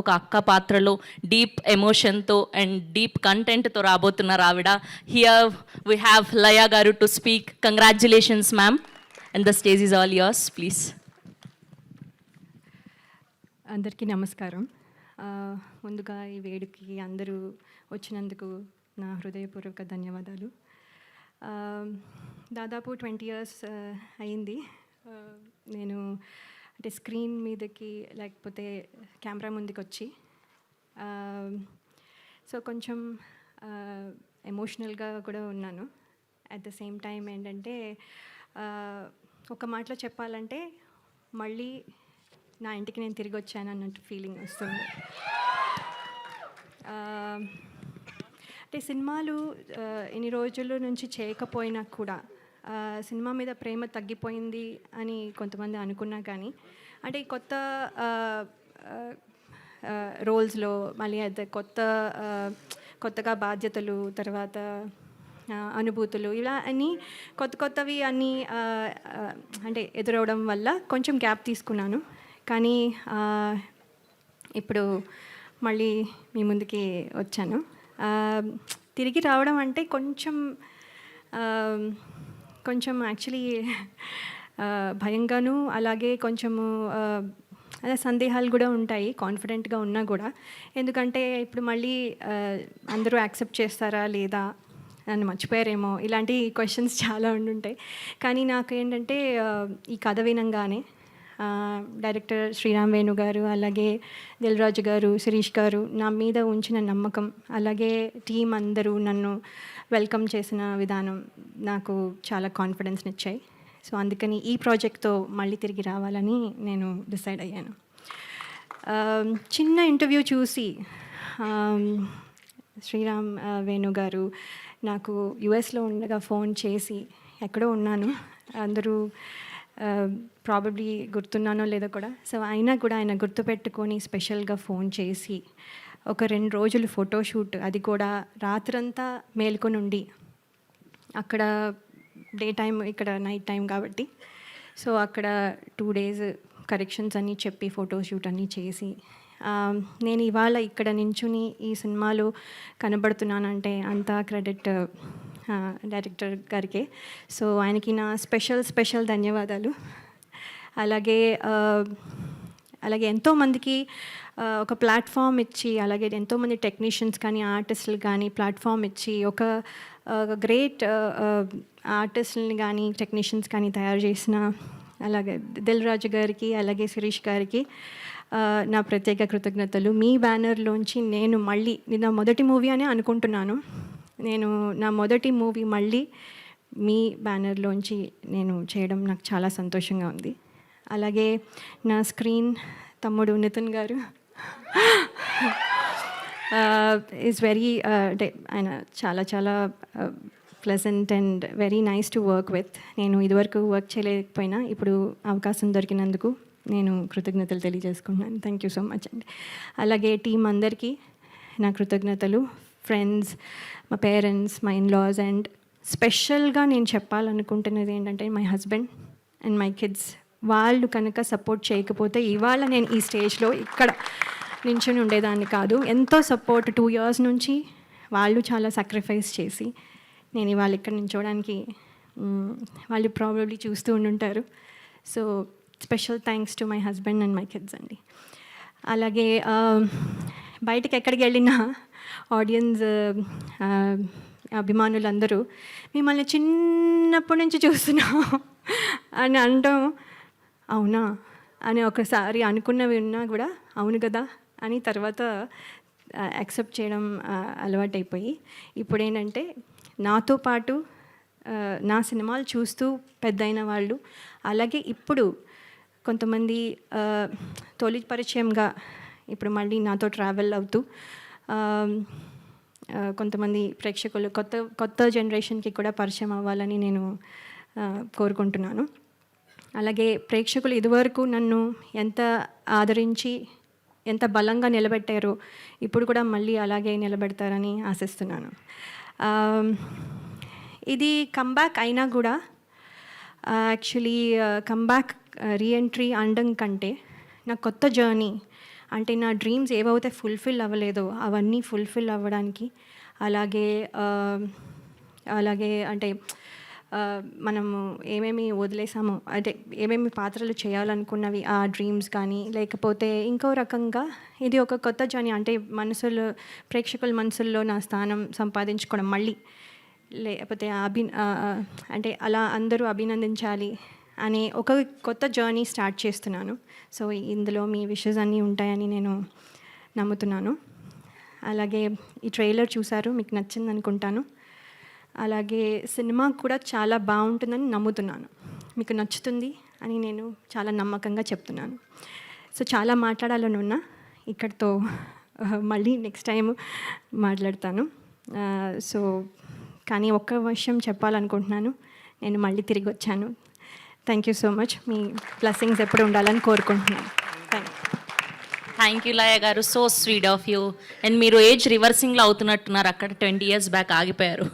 ఒక అక్క పాత్రలో డీప్ ఎమోషన్తో అండ్ డీప్ కంటెంట్తో రాబోతున్నారు ఆవిడ. హియర్ వీ హ్యావ్ లయ గారు to speak. Congratulations ma'am, and the stage is all yours, please. అందరికీ నమస్కారం. ముందుగా ఈ వేడుకి అందరూ వచ్చినందుకు నా హృదయపూర్వక ధన్యవాదాలు. దాదాపు 20 years అయింది నేను అంటే స్క్రీన్ మీదకి లేకపోతే కెమెరా ముందుకు వచ్చి. సో కొంచెం ఎమోషనల్గా కూడా ఉన్నాను. అట్ ద సేమ్ టైం ఏంటంటే ఒక మాటలో చెప్పాలంటే మళ్ళీ నా ఇంటికి నేను తిరిగి వచ్చాను అన్నట్టు ఫీలింగ్ వస్తుంది. అంటే సినిమాలు ఎన్ని రోజుల నుంచి చేయకపోయినా కూడా సినిమా మీద ప్రేమ తగ్గిపోయింది అని కొంతమంది అనుకున్నా కానీ అంటే కొత్త రోల్స్లో మళ్ళీ అయితే కొత్తగా బాధ్యతలు, తర్వాత అనుభూతులు, ఇలా అన్నీ కొత్తవి అన్నీ అంటే ఎదురవడం వల్ల కొంచెం గ్యాప్ తీసుకున్నాను. కానీ ఇప్పుడు మళ్ళీ మీ ముందుకి వచ్చాను. తిరిగి రావడం అంటే కొంచెం యాక్చువల్లీ భయంగాను, అలాగే కొంచెము అదే సందేహాలు కూడా ఉంటాయి కాన్ఫిడెంట్గా ఉన్నా కూడా. ఎందుకంటే ఇప్పుడు మళ్ళీ అందరూ యాక్సెప్ట్ చేస్తారా లేదా, నన్ను మర్చిపోయారేమో, ఇలాంటి క్వశ్చన్స్ చాలా ఉండుంటాయి. కానీ నాకు ఏంటంటే ఈ కథ వినంగానే డైరెక్టర్ శ్రీరామ్ వేణు గారు, అలాగే దిల్ రాజు గారు, శిరీష్ గారు నా మీద ఉంచిన నమ్మకం, అలాగే టీం అందరూ నన్ను వెల్కమ్ చేసిన విధానం నాకు చాలా కాన్ఫిడెన్స్ని ఇచ్చాయి. సో అందుకని ఈ ప్రాజెక్ట్తో మళ్ళీ తిరిగి రావాలని నేను డిసైడ్ అయ్యాను. చిన్న ఇంటర్వ్యూ చూసి శ్రీరామ్ వేణు గారు నాకు యుఎస్లో ఉండగా ఫోన్ చేసి, ఎక్కడో ఉన్నాను, అందరూ ప్రాబబ్లీ గుర్తున్నానో లేదో కూడా, సో అయినా కూడా ఆయన గుర్తుపెట్టుకొని స్పెషల్గా ఫోన్ చేసి ఒక 2 రోజులు ఫోటోషూట్, అది కూడా రాత్రంతా మేల్కొని ఉండి, అక్కడ డే టైం ఇక్కడ నైట్ టైం కాబట్టి, సో అక్కడ 2 days కరెక్షన్స్ అన్నీ చెప్పి ఫోటోషూట్ అన్నీ చేసి నేను ఇవాళ ఇక్కడ నించుని ఈ సినిమాలో కనబడుతున్నానంటే అంతా క్రెడిట్ డైరెక్టర్ గారికే. సో ఆయనకి నా స్పెషల్ ధన్యవాదాలు. అలాగే ఎంతోమందికి ఒక ప్లాట్ఫామ్ ఇచ్చి, అలాగే ఎంతోమంది టెక్నీషియన్స్ కానీ ఆర్టిస్టులు కానీ ప్లాట్ఫామ్ ఇచ్చి, ఒక గ్రేట్ ఆర్టిస్టులని కానీ టెక్నీషియన్స్ కానీ తయారు చేసిన అలాగే దిల్ రాజు గారికి, అలాగే శిరీష్ గారికి నా ప్రత్యేక కృతజ్ఞతలు. మీ బ్యానర్లోంచి నేను మళ్ళీ, నా మొదటి మూవీ అని అనుకుంటున్నాను, నా మొదటి మూవీ మళ్ళీ మీ బ్యానర్లోంచి నేను చేయడం నాకు చాలా సంతోషంగా ఉంది. అలాగే నా స్క్రీన్ తమ్ముడు నితిన్ గారు ఈజ్ వెరీ అంటే ఆయన చాలా pleasant and very nice to work with. నేను ఇదివరకు వర్క్ చేయలేకపోయినా ఇప్పుడు అవకాశం దొరికినందుకు నేను కృతజ్ఞతలు తెలియజేసుకుంటున్నాను. థ్యాంక్ యూ సో మచ్ అండి. అలాగే టీం అందరికీ నా కృతజ్ఞతలు, ఫ్రెండ్స్, మా పేరెంట్స్, మా ఇన్లాస్, అండ్ స్పెషల్గా నేను చెప్పాలనుకుంటున్నది ఏంటంటే my husband and my kids. వాళ్ళు కనుక సపోర్ట్ చేయకపోతే ఇవాళ నేను ఈ స్టేజ్లో ఇక్కడ నించుని ఉండేదాన్ని కాదు. ఎంతో సపోర్ట్ 2 years నుంచి వాళ్ళు చాలా సాక్రిఫైస్ చేసి నేను ఇవాళ ఇక్కడ నించోడానికి వాళ్ళు ప్రాబబ్లీ చూస్తూ ఉండుంటారు. So special thanks to my husband and my kids అండి. అలాగే బయటకు ఎక్కడికి వెళ్ళినా ఆడియన్స్ అభిమానులందరూ మిమ్మల్ని చిన్నప్పటి నుంచి చూస్తున్నాం అని అనడం, అవునా అని ఒకసారి అనుకున్నవి ఉన్నా కూడా అవును కదా అని తర్వాత యాక్సెప్ట్ చేయడం అలవాటైపోయి, ఇప్పుడు ఏంటంటే నాతో పాటు నా సినిమాలు చూస్తూ పెద్దయిన వాళ్ళు, అలాగే ఇప్పుడు కొంతమంది తొలి పరిచయంగా ఇప్పుడు మళ్ళీ నాతో ట్రావెల్ అవుతూ కొంతమంది ప్రేక్షకులు కొత్త జనరేషన్కి కూడా పరిచయం అవ్వాలని నేను కోరుకుంటున్నాను. అలాగే ప్రేక్షకులు ఇదివరకు నన్ను ఎంత ఆదరించి ఎంత బలంగా నిలబెట్టారో ఇప్పుడు కూడా మళ్ళీ అలాగే నిలబెడతారని ఆశిస్తున్నాను. ఇది కమ్బ్యాక్ అయినా కూడా యాక్చువల్లీ కమ్బ్యాక్ రీఎంట్రీ అనడం కంటే నా కొత్త జర్నీ అంటే నా డ్రీమ్స్ ఏవైతే ఫుల్ఫిల్ అవ్వలేదో అవన్నీ ఫుల్ఫిల్ అవ్వడానికి, అలాగే అలాగే అంటే మనము ఏమేమి వదిలేసామో, అంటే ఏమేమి పాత్రలు చేయాలనుకున్నవి ఆ డ్రీమ్స్ కానీ, లేకపోతే ఇంకో రకంగా ఇది ఒక కొత్త జర్నీ, అంటే ప్రేక్షకుల మనసుల్లో నా స్థానం సంపాదించుకోవడం మళ్ళీ, లేకపోతే అంటే అలా అందరూ అభినందించాలి అనే ఒక కొత్త జర్నీ స్టార్ట్ చేస్తున్నాను. సో ఇందులో మీ విషెస్ అన్నీ ఉంటాయని నేను నమ్ముతున్నాను. అలాగే ఈ ట్రైలర్ చూసారు, మీకు నచ్చింది అనుకుంటాను. అలాగే సినిమా కూడా చాలా బాగుంటుందని నమ్ముతున్నాను, మీకు నచ్చుతుంది అని నేను చాలా నమ్మకంగా చెప్తున్నాను. సో చాలా మాట్లాడాలని ఉన్నా, ఇక్కడితో మళ్ళీ నెక్స్ట్ టైం మాట్లాడతాను. సో కానీ ఒక్క విషయం చెప్పాలనుకుంటున్నాను, నేను మళ్ళీ తిరిగి వచ్చాను. Thank you so much. Me blessings ఎప్పుడు ఉండాలని కోరుకుంటున్నాను. థ్యాంక్ యూ లయ గారు, so sweet of you. And మీరు ఏజ్ రివర్సింగ్లో అవుతున్నట్టున్నారు, అక్కడ 20 years బ్యాక్ ఆగిపోయారు.